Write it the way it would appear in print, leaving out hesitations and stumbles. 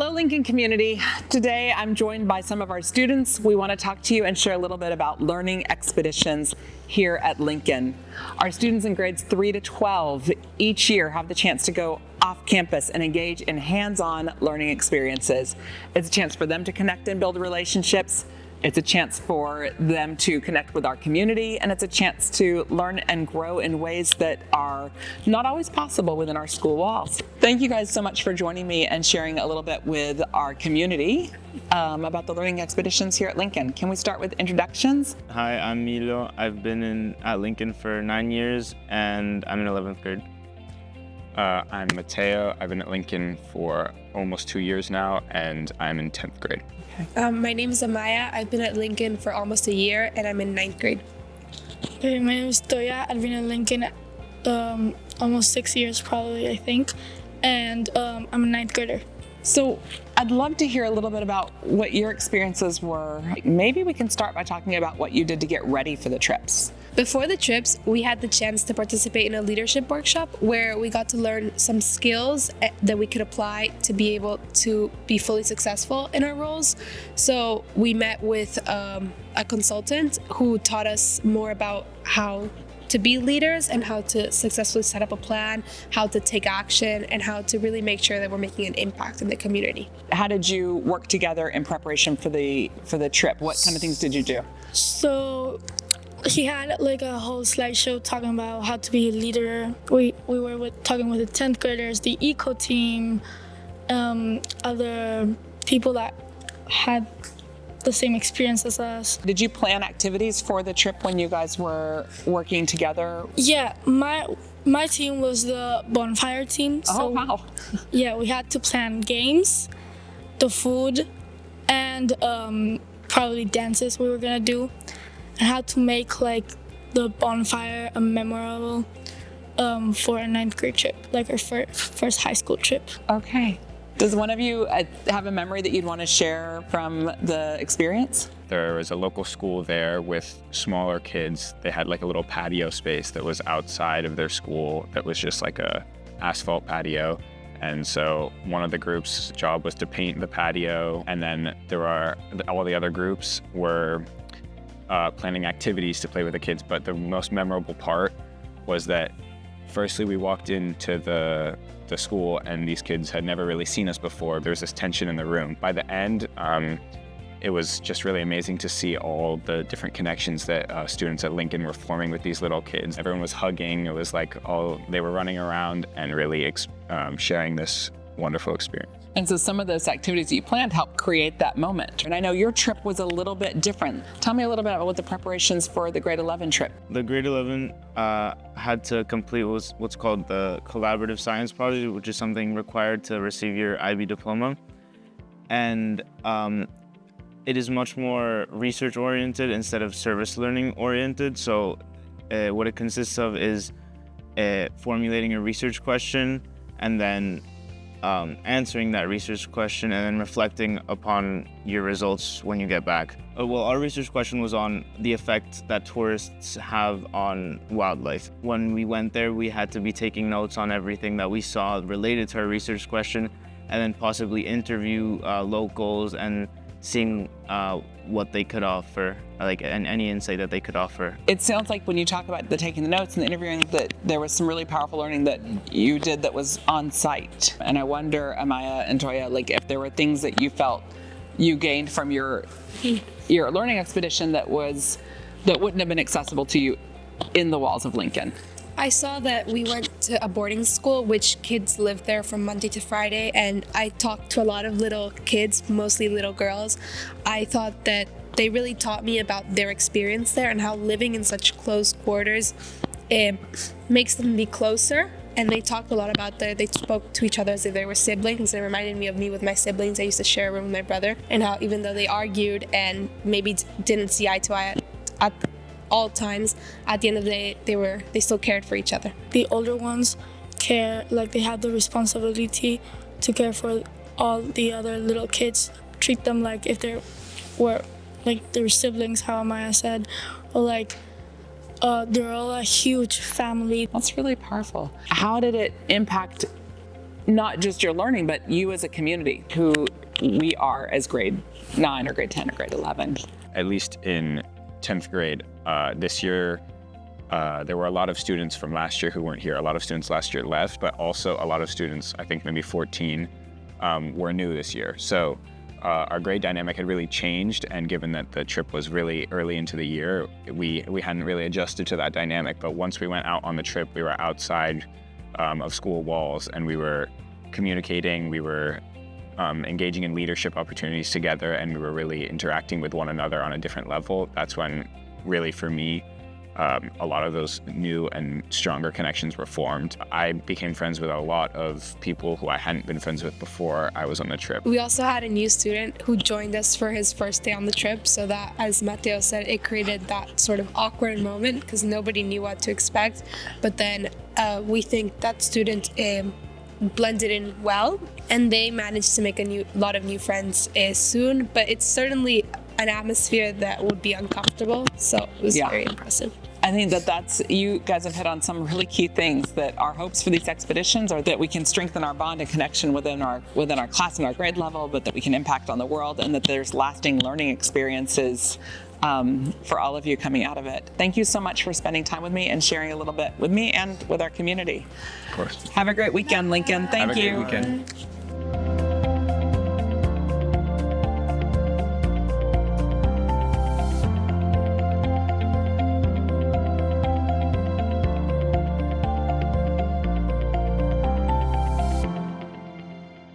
Hello, Lincoln community. Today I'm joined by some of our students. We want to talk to you and share a little bit about learning expeditions here at Lincoln. Our students in grades 3 to 12 each year have the chance to go off campus and engage in hands-on learning experiences. It's a chance for them to connect and build relationships. It's a chance for them to connect with our community, and it's a chance to learn and grow in ways that are not always possible within our school walls. Thank you guys so much for joining me and sharing a little bit with our community about the learning expeditions here at Lincoln. Can we start with introductions? Hi, I'm Milo. I've been at Lincoln for 9 years, and I'm in 11th grade. I'm Mateo. I've been at Lincoln for almost 2 years now, and I'm in 10th grade. My name is Amaya. I've been at Lincoln for almost a year, and I'm in 9th grade. Hey, my name is Toya. I've been at Lincoln almost 6 years, probably, I think, and I'm a 9th grader. So I'd love to hear a little bit about what your experiences were. Maybe we can start by talking about what you did to get ready for the trips. Before the trips, we had the chance to participate in a leadership workshop where we got to learn some skills that we could apply to be able to be fully successful in our roles. So we met with a consultant who taught us more about how to be leaders and how to successfully set up a plan, how to take action, and how to really make sure that we're making an impact in the community. How did you work together in preparation for the trip? What kind of things did you do? So he had like a whole slideshow talking about how to be a leader. We were talking with the 10th graders, the eco team, other people that had the same experience as us. Did you plan activities for the trip when you guys were working together? Yeah, my team was the bonfire team. Oh, wow. Yeah, we had to plan games, the food, and probably dances we were gonna do, and how to make like the bonfire a memorable for a 9th grade trip, like our first high school trip. Okay. Does one of you have a memory that you'd want to share from the experience? There was a local school there with smaller kids. They had like a little patio space that was outside of their school that was just like a asphalt patio. And so one of the group's job was to paint the patio, and then all the other groups were planning activities to play with the kids. But the most memorable part was that firstly, we walked into the school and these kids had never really seen us before. There was this tension in the room. By the end, it was just really amazing to see all the different connections that students at Lincoln were forming with these little kids. Everyone was hugging. It was like they were running around and really sharing this wonderful experience. And so some of those activities that you planned helped create that moment. And I know your trip was a little bit different. Tell me a little bit about what the preparations for the grade 11 trip. The grade 11 had to complete what's called the collaborative science project, which is something required to receive your IB diploma. And it is much more research oriented instead of service learning oriented. So what it consists of is formulating a research question and then answering that research question and then reflecting upon your results when you get back. Well, our research question was on the effect that tourists have on wildlife. When we went there, we had to be taking notes on everything that we saw related to our research question, and then possibly interview locals and seeing what they could offer, like any insight that they could offer. It sounds like when you talk about the taking the notes and the interviewing that there was some really powerful learning that you did that was on site. And I wonder, Amaya and Toya, like if there were things that you felt you gained from your learning expedition that wouldn't have been accessible to you in the walls of Lincoln. I saw that we went to a boarding school, which kids lived there from Monday to Friday, and I talked to a lot of little kids, mostly little girls. I thought that they really taught me about their experience there and how living in such close quarters makes them be closer. And they talked a lot about they spoke to each other as if they were siblings. It reminded me of me with my siblings. I used to share a room with my brother, and how even though they argued and maybe didn't see eye to eye at all times, at the end of the day, they still cared for each other. The older ones care, like they have the responsibility to care for all the other little kids, treat them like if they were like their siblings, how Amaya said, or like they're all a huge family. That's really powerful. How did it impact not just your learning, but you as a community, who we are as grade 9 or grade 10 or grade 11. At least in 10th grade, this year, there were a lot of students from last year who weren't here. A lot of students last year left, but also a lot of students, I think maybe 14, were new this year. So our grade dynamic had really changed, and given that the trip was really early into the year, we hadn't really adjusted to that dynamic. But once we went out on the trip, we were outside of school walls, and we were communicating, we were engaging in leadership opportunities together, and we were really interacting with one another on a different level. That's when, really for me, a lot of those new and stronger connections were formed. I became friends with a lot of people who I hadn't been friends with before I was on the trip. We also had a new student who joined us for his first day on the trip, so that, as Matteo said, it created that sort of awkward moment because nobody knew what to expect. But then we think that student blended in well, and they managed to make a lot of new friends soon. But it's certainly an atmosphere that would be uncomfortable, so it was very impressive. I think that's, you guys have hit on some really key things, that our hopes for these expeditions are that we can strengthen our bond and connection within our class and our grade level, but that we can impact on the world, and that there's lasting learning experiences for all of you coming out of it. Thank you so much for spending time with me and sharing a little bit with me and with our community. Of course. Have a great weekend, Lincoln. Thank Have a you. great weekend.